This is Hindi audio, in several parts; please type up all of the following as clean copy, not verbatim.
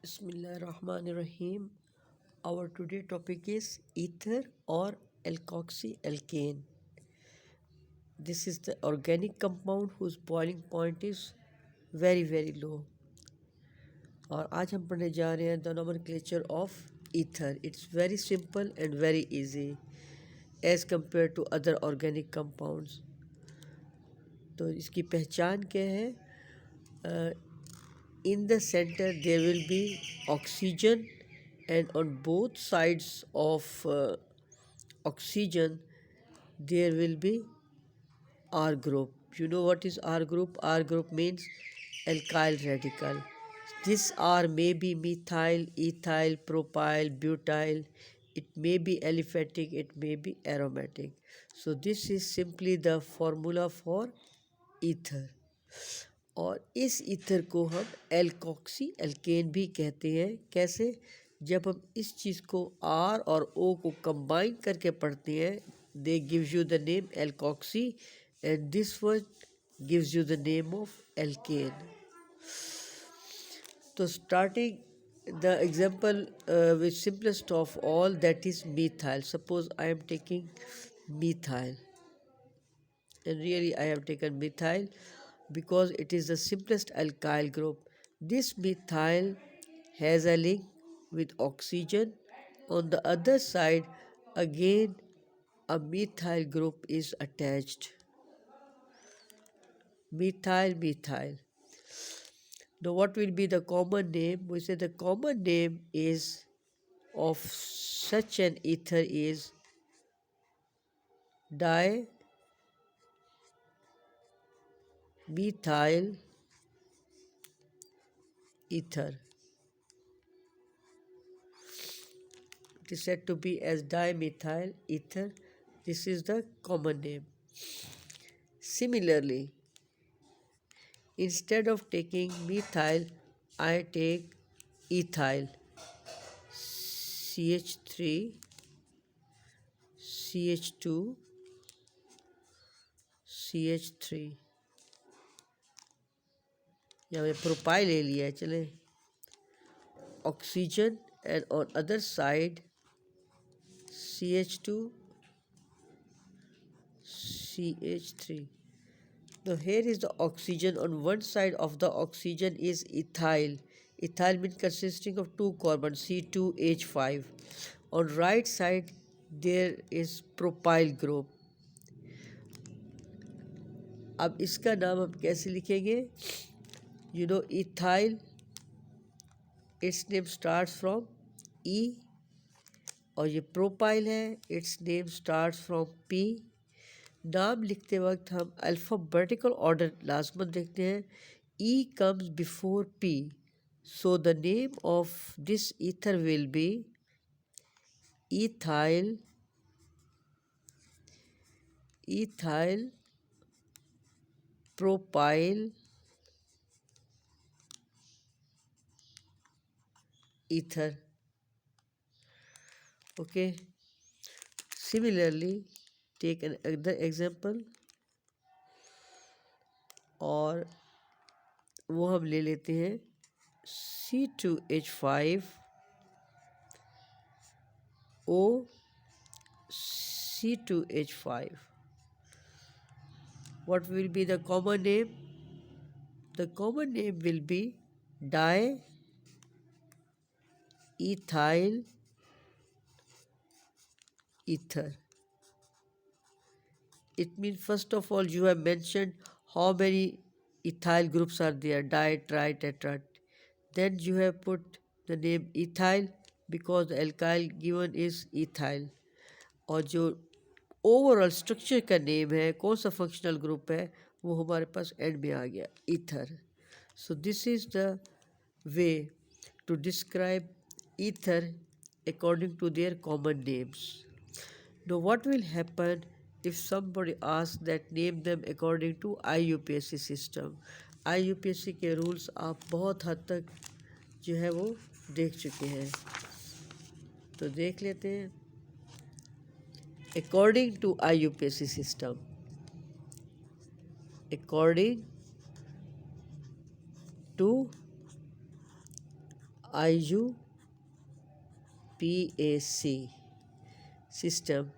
Bismillahirrahmanirrahim. Our today topic is ether or alkoxy-alkane. This is the organic compound whose boiling point is very low. और आज हम पढ़ने जा रहे हैं the nomenclature of ether. It's very simple and very easy as compared to other organic compounds. तो इसकी पहचान क्या है? In the center there will be oxygen, and on both sides of oxygen there will be R group. You know what is R group? R group means alkyl radical. This R may be methyl, ethyl, propyl, butyl. It may be aliphatic, it may be aromatic. So this is simply the formula for ether. और इस ईथर को हम एल्कोक्सी एल्केन भी कहते हैं. कैसे? जब हम इस चीज़ को आर और ओ को कंबाइन करके पढ़ते हैं, they gives you the name alkoxy and this one gives you the name of alkane. तो starting the example which simplest of all, that is methyl. Suppose I am taking methyl, and really I have taken methyl because it is the simplest alkyl group. This methyl has a link with oxygen. On the other side, again a methyl group is attached. Methyl. Now what will be the common name? We say the common name is of such an ether is dimethyl ether. It is said to be as dimethyl ether. This is the common name. Similarly, instead of taking methyl, I take ethyl. CH3, CH2, CH3. यहाँ मैंने प्रोपाइल ले लिया है. चले oxygen and on other side CH2, CH3. Now here is the oxygen. On one side of the oxygen is ethyl. Ethyl means consisting of two carbons, C2H5. On right side there is propyl group. अब इसका नाम हम कैसे लिखेंगे? You know ethyl, its name starts from E, और ये प्रोपाइल है, its name starts from P. नाम लिखते वक्त हम अल्फ़ाबेटिकल ऑर्डर लाजमत देखते हैं. E comes before P, so the name of this ether will be ethyl propyl ether. Okay. Similarly, take another example, और वो हम ले लेते हैं C2H5 O C2H5. What will be the common name? The common name will be diethyl ether. It means first of all you have mentioned how many ethyl groups are there, di, tri, tetra. Then you have put the name ethyl because the alkyl given is ethyl. और जो ओवरऑल स्ट्रक्चर का नेम है, कौन सा फंक्शनल ग्रुप है, वो हमारे पास एंड में आ गया, ether. So this is the way to describe ether according to their common names. Now what will happen if somebody asks that name them according to IUPAC system? IUPAC के रूल्स आप बहुत हद तक जो है वो देख चुके हैं, तो देख लेते हैं. According to IUPAC system, according to IUPAC system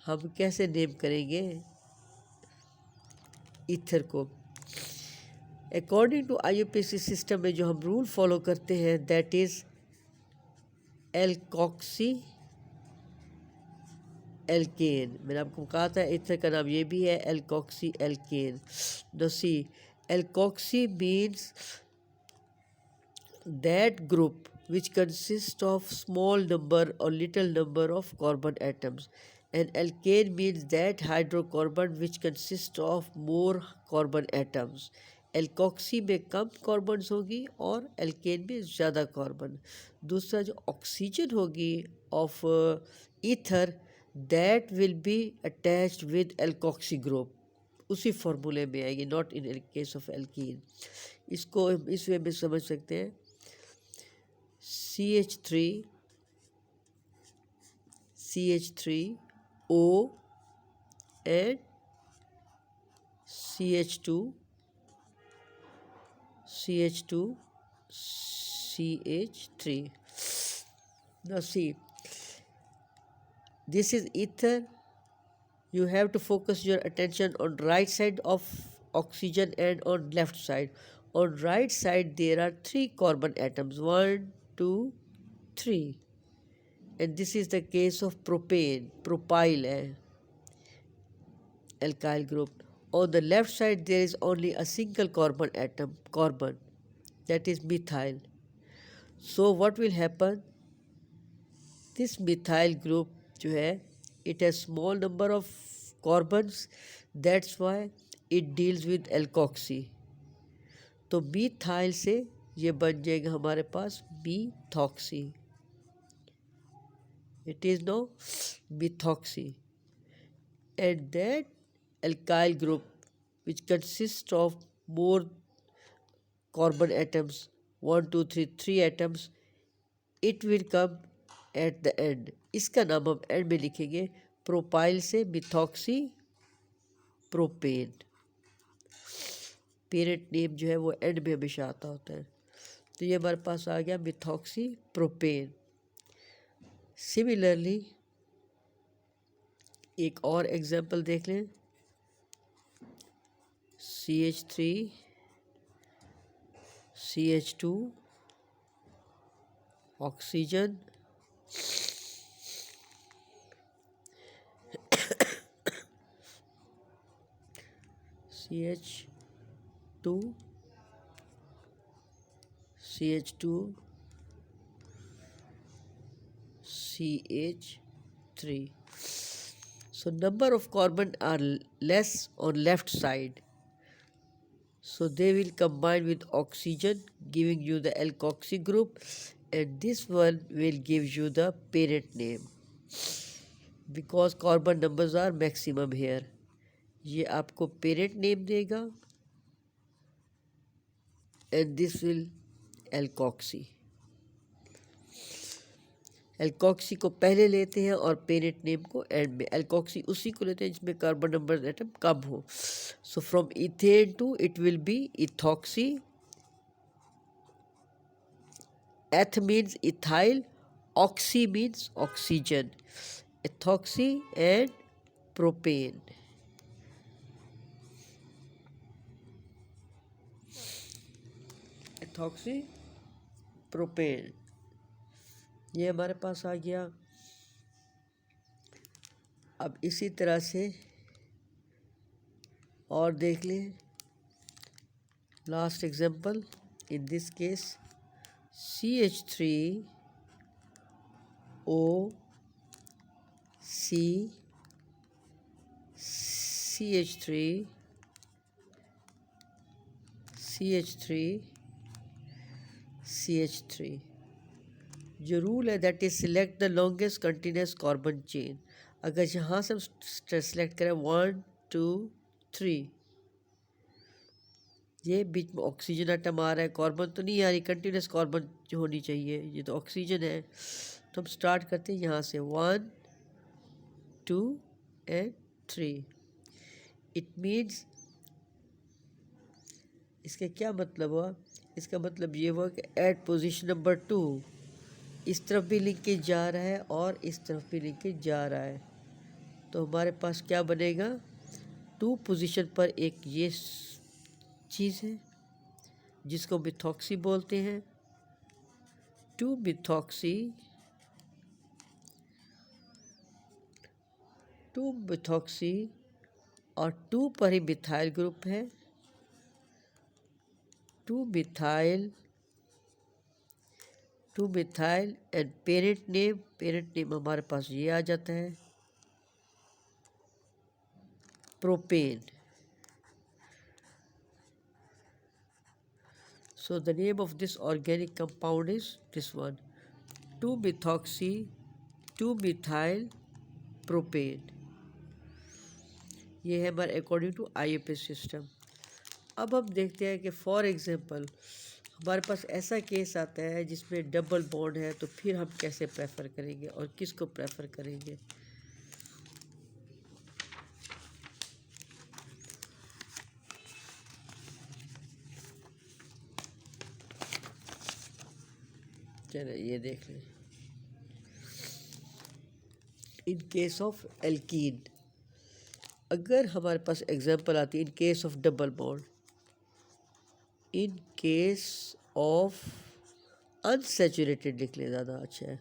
हम कैसे नेम करेंगे ईथर को? अकॉर्डिंग टू IUPAC सिस्टम में जो हम रूल फॉलो करते हैं दैट इज़ एल्कोक्सी एल्केन। मैंने आपको कहा था ईथर का नाम ये भी है alkoxy alkane. No see, alkoxy means that group which consists of small number or little number of carbon atoms, and alkane means that hydrocarbon which consists of more carbon atoms. Alkoxy में कम कार्बन्स होगी और एल्केन में ज़्यादा कार्बन। दूसरा जो ऑक्सीजन होगी of ether that will be attached with alkoxy group, उसी फार्मूले में आएगी, not in case of alkene. इसको इस वे में समझ सकते हैं CH3 O and CH2 CH3. Now see, this is ether. You have to focus your attention on right side of oxygen and on left side. On right side there are 3 carbon atoms, 1 2 3, and this is the case of propane, propyl alkyl group. On the left side there is only a single carbon atom, carbon, that is methyl. So what will happen, this methyl group जो है it has small number of carbons, that's why it deals with alkoxy. तो methyl से ये बन जाएगा हमारे पास methoxy, it is now methoxy. And that alkyl group which consists of more carbon atoms, 1 2 3 3 atoms, it will come at the end. इसका नाम हम एंड में लिखेंगे, प्रोपाइल से मिथॉक्सी प्रोपेन। पेरेंट नेम जो है वो एंड में हमेशा आता होता है। तो ये हमारे पास आ गया मिथॉक्सी प्रोपेन। सिमिलरली एक और एग्जांपल देख लें, CH3 CH2 oxygen CH2 CH3. So number of carbon are less on left side, so they will combine with oxygen giving you the alkoxy group, and this one will give you the parent name because carbon numbers are maximum here. ये आपको parent name देगा and this will alkoxy. Alkoxy को पहले लेते हैं और पेरेंट नेम को एंड में। एल्कोक्सी उसी को लेते हैं जिसमें कार्बन नंबर एटम कम हो। So from ethane to it will be ethoxy, eth means ethyl, oxy means oxygen, ethoxy and propane. Ethoxy propane ये हमारे पास आ गया। अब इसी तरह से और देख लें, last example in this case CH3 O C CH3 CH3 जो रूल है that is select the longest continuous carbon chain. अगर यहाँ से हम सेलेक्ट करें 1 2 3, ये बीच में ऑक्सीजन आइटम आ रहा है, कार्बन तो नहीं आ रही, कंटिन्यूस कार्बन जो होनी चाहिए, ये तो ऑक्सीजन है। तो हम स्टार्ट करते हैं यहाँ से 1 2 and 3। इट मीन्स इसका क्या मतलब हुआ? इसका मतलब ये हुआ कि एट पोजीशन नंबर 2 इस तरफ भी लिंकेज जा रहा है और इस तरफ भी लिंकेज जा रहा है, तो हमारे पास क्या बनेगा? 2 पोजीशन पर एक ये चीज़ है जिसको मिथॉक्सी बोलते हैं, 2 मिथॉक्सी, 2 मिथॉक्सी और 2 पर ही मिथाइल ग्रुप है, 2 methyl, 2 methyl and parent name हमारे पास ये आ जाता है propane. So the name of this organic compound is this one, 2-methoxy 2-methyl propane. ये है हमारे अकॉर्डिंग टू IUPAC सिस्टम. अब हम देखते हैं कि फॉर एग्जांपल हमारे पास ऐसा केस आता है जिसमें डबल बॉन्ड है, तो फिर हम कैसे प्रेफर करेंगे और किसको प्रेफर करेंगे? चलिए ये देख लें. इन केस ऑफ एल्कीन, अगर हमारे पास एग्जांपल आती है in case of double bond, in case of unsaturated लिख ले, ज़्यादा अच्छा है.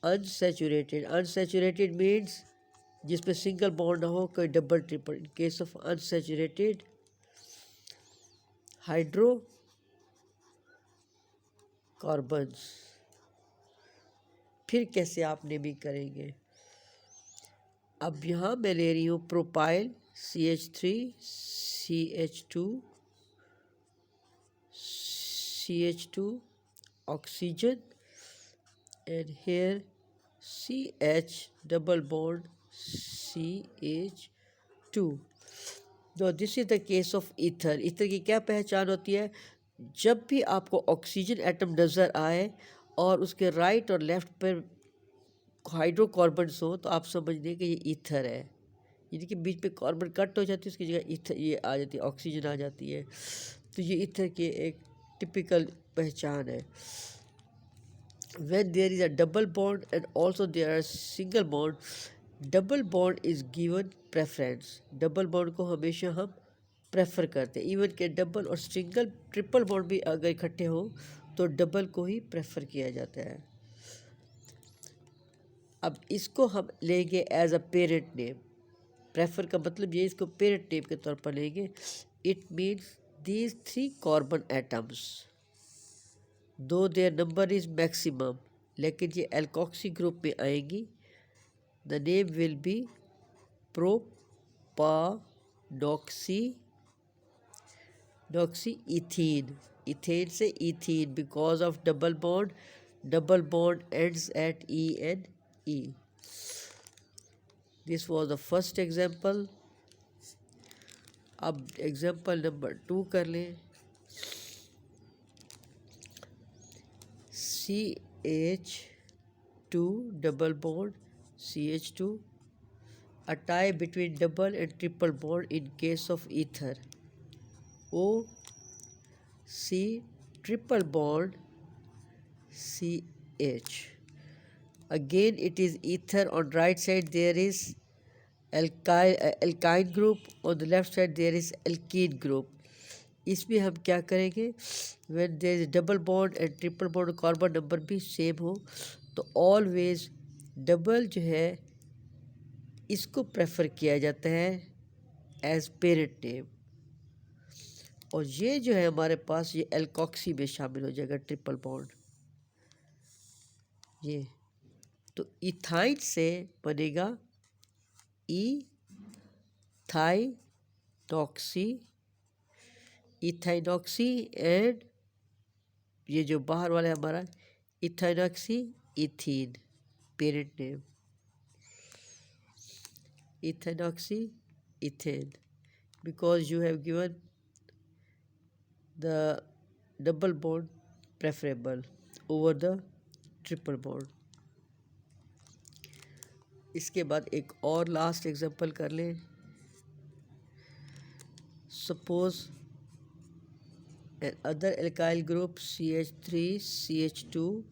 अनसैचुरेटेड मीन्स जिसमें सिंगल बॉन्ड ना हो, कोई double triple. In case of unsaturated hydrocarbons, फिर कैसे आप नेमिंग करेंगे? अब यहाँ मैं ले रही हूँ propyl CH3 CH2 oxygen and here CH double bond CH2. तो this is the case of ether. Ether की क्या पहचान होती है? जब भी आपको ऑक्सीजन एटम नज़र आए और उसके राइट और लेफ्ट पर हाइड्रोकार्बन्स हो, तो आप समझ लें कि ये ईथर है. यानी कि बीच में कार्बन कट हो जाती है, उसकी जगह ईथर ये आ जाती है, ऑक्सीजन आ जाती है. तो ये ईथर की एक टिपिकल पहचान है. When there is a double bond and also there are single bond, double bond is given preference. Double bond को हमेशा हम प्रेफर करते हैं. इवन के डबल और सिंगल ट्रिपल बॉन्ड भी अगर इकट्ठे हो तो डबल को ही प्रेफर किया जाता है. अब इसको हम लेंगे as a parent name. Prefer का मतलब ये, इसको पेरेंट नेम के तौर पर लेंगे. It means these 3 carbon atoms, दो देयर नंबर इज मैक्सिमम, लेकिन ये एल्कोक्सी ग्रुप में आएंगी. The name will be propanoxy ethene. Ethane से ethene because of double bond ends at ENE. This was the first example. अब एग्जाम्पल नंबर 2 कर लें. CH2 double bond CH2, a tie between double and triple bond in case of ether. OC triple bond CH. Again it is ether. On right side there is alkyne group, on the left side there is alkene group. इसमें हम क्या करेंगे? When there is double bond and triple bond carbon number भी सेम हो, तो ऑलवेज डबल जो है इसको प्रेफर किया जाता है एज पेरेंट नेम. और ये जो है हमारे पास ये एल्कोक्सी में शामिल हो जाएगा, ट्रिपल बॉन्ड. ये तो इथाइन से बनेगा इथाइनॉक्सी एंड ये जो बाहर वाला है हमारा ethynoxy ethene, parent name ethynoxy ethane, because you have given the double bond preferable over the triple bond. इसके बाद एक और लास्ट एग्जांपल कर लें. Suppose and other alkyl group CH3, CH2,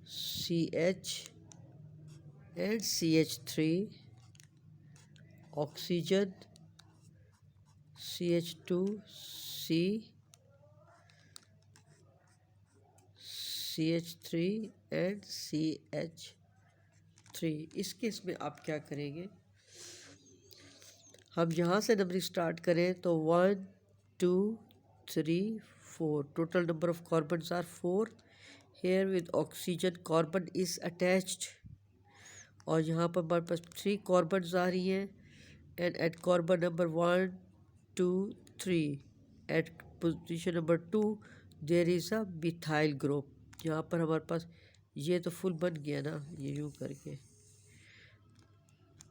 CH and CH3, oxygen, CH2C, CH3 and CH3। इस केस में आप क्या करेंगे, हम यहाँ से नंबरिंग स्टार्ट करें तो 1 2 3 4, total number of carbons are 4। Here with oxygen carbon is attached, और यहाँ पर हमारे पास 3 कार्बन्स आ रही हैं। And at carbon number 1 2 3 at position number 2 there is a methyl group. यहाँ पर हमारे पास ये तो फुल बन गया ना, ये यूँ करके।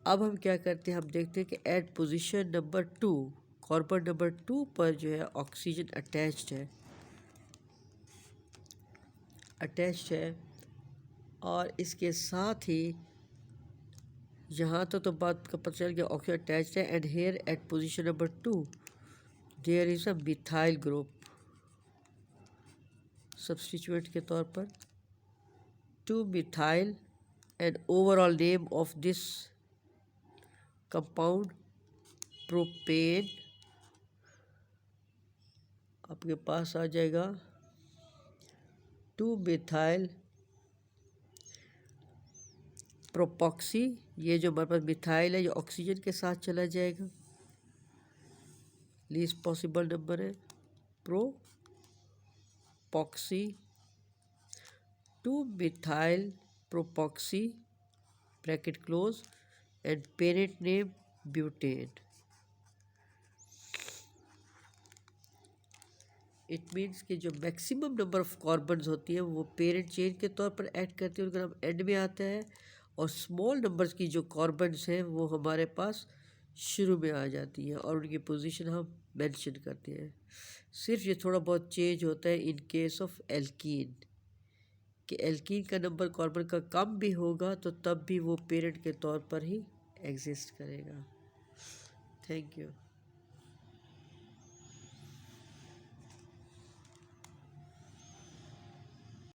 अब हम क्या करते हैं, हम देखते हैं कि at position number 2 carbon number 2 पर जो है ऑक्सीजन अटैच्ड है, और इसके साथ ही यहाँ तो बात का पता चल गया ऑक्सीजन अटैच्ड है। And here at position number 2 there is a methyl group. Substituent के तौर पर 2 methyl, and overall name of this compound propane आपके पास आ जाएगा 2 मिथाइल प्रोपॉक्सी। ये जो हमारे पास मिथाइल है ये ऑक्सीजन के साथ चला जाएगा, लीस्ट पॉसिबल नंबर है propoxy, 2 methyl propoxy bracket close and parent name butane. It means कि जो मैक्सिमम नंबर ऑफ कार्बन्स होती है वो पेरेंट चेन के तौर पर ऐड करते हैं, उनका नाम एंड में आता है, और स्मॉल नंबर्स की जो कार्बन्स हैं वो हमारे पास शुरू में आ जाती हैं और उनकी पोजीशन हम मेंशन करते हैं। सिर्फ ये थोड़ा बहुत चेंज होता है इन केस ऑफ एल्कीन, कि एल्कीन का नंबर कार्बन का कम भी होगा तो तब भी वो पेरेंट के तौर पर ही एग्जिस्ट करेगा। Thank you.